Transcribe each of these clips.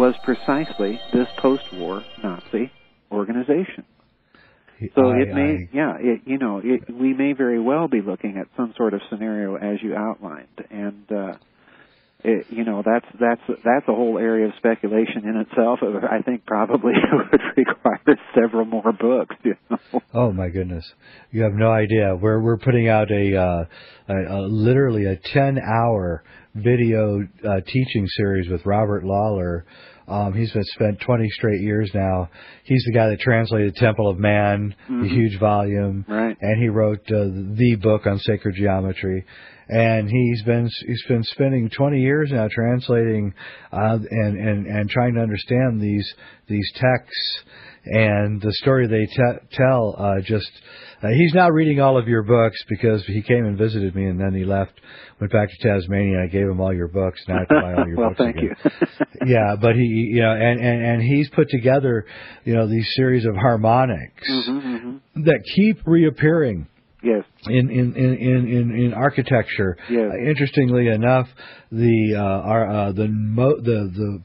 was precisely this post-war Nazi organization. So we may very well be looking at some sort of scenario as you outlined, and that's a whole area of speculation in itself. I think probably would require several more books. Oh my goodness, you have no idea. We're putting out a literally a 10-hour video teaching series with Robert Lawler. He's been spent 20 straight years now. He's the guy that translated Temple of Man, the huge volume, right. And he wrote the book on sacred geometry. And he's been spending 20 years now translating and trying to understand these texts and the story they tell. He's now reading all of your books because he came and visited me and then he left, went back to Tasmania. I gave him all your books. Now I can buy all your well, books thank again. you. Yeah, but he, and he's put together, these series of harmonics that keep reappearing. Yes. In architecture. Yes. Interestingly enough, the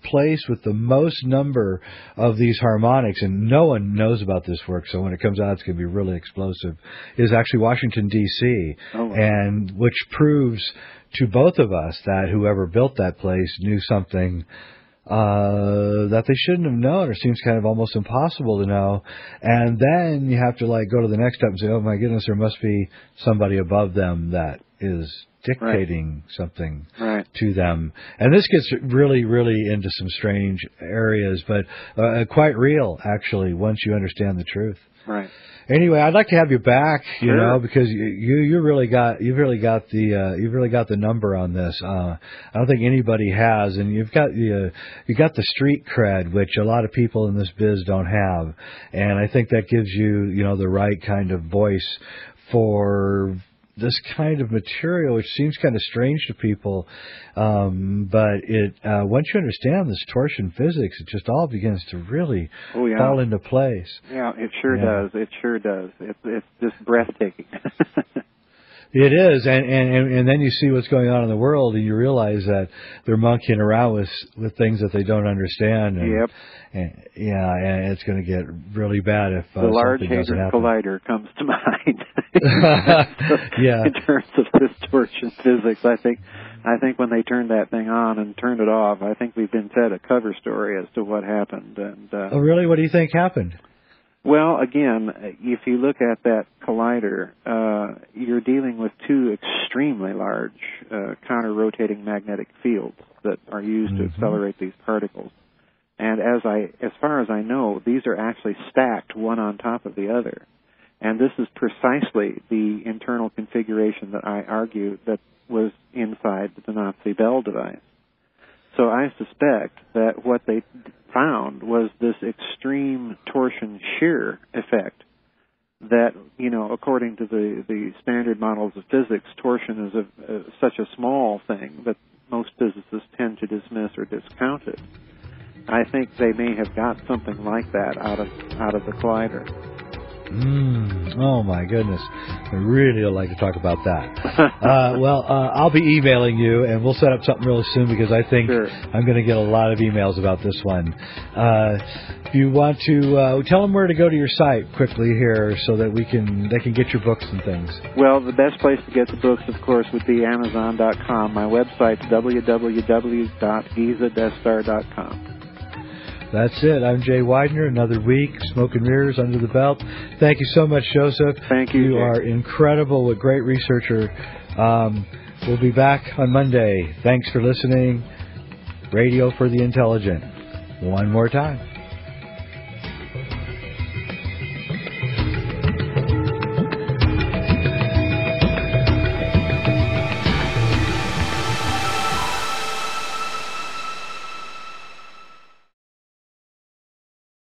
place with the most number of these harmonics, and no one knows about this work, so when it comes out, it's going to be really explosive, is actually Washington D.C. Oh, wow. And which proves to both of us that whoever built that place knew something that they shouldn't have known, or seems kind of almost impossible to know. And then you have to go to the next step and say, oh my goodness, there must be somebody above them that is dictating something to them. And this gets really, really into some strange areas, but quite real actually once you understand the truth. Right. Anyway, I'd like to have you back, Sure. because you've really got the number on this. I don't think anybody has, and you've got the street cred, which a lot of people in this biz don't have, and I think that gives you the right kind of voice for this kind of material, which seems kind of strange to people, but it once you understand this torsion physics, it just all begins to really fall into place. Yeah, it sure does. It sure does. It's just breathtaking. It is, and then you see what's going on in the world, and you realize that they're monkeying around with things that they don't understand. And, yep. And it's going to get really bad if the Large something doesn't Hadron happen. Collider comes to mind. Yeah. In terms of this torsion physics, I think when they turned that thing on and turned it off, I think we've been fed a cover story as to what happened. And oh, really? What do you think happened? Well, again, if you look at that collider, you're dealing with two extremely large counter-rotating magnetic fields that are used to accelerate these particles. And as far as I know, these are actually stacked one on top of the other. And this is precisely the internal configuration that I argue that was inside the Nazi Bell device. So I suspect that what they found was this extreme torsion shear effect that, according to the standard models of physics, torsion is such a small thing that most physicists tend to dismiss or discount it. I think they may have got something like that out of the collider. Oh my goodness. I really would like to talk about that. Well, I'll be emailing you, and we'll set up something really soon because I think I'm going to get a lot of emails about this one. If you want to tell them where to go to your site quickly here so that they can get your books and things. Well, the best place to get the books, of course, would be Amazon.com. My website's www.gizadestar.com. That's it. I'm Jay Weidner. Another week, smoke and mirrors under the belt. Thank you so much, Joseph. Thank you. You are incredible, a great researcher. We'll be back on Monday. Thanks for listening. Radio for the Intelligent. One more time.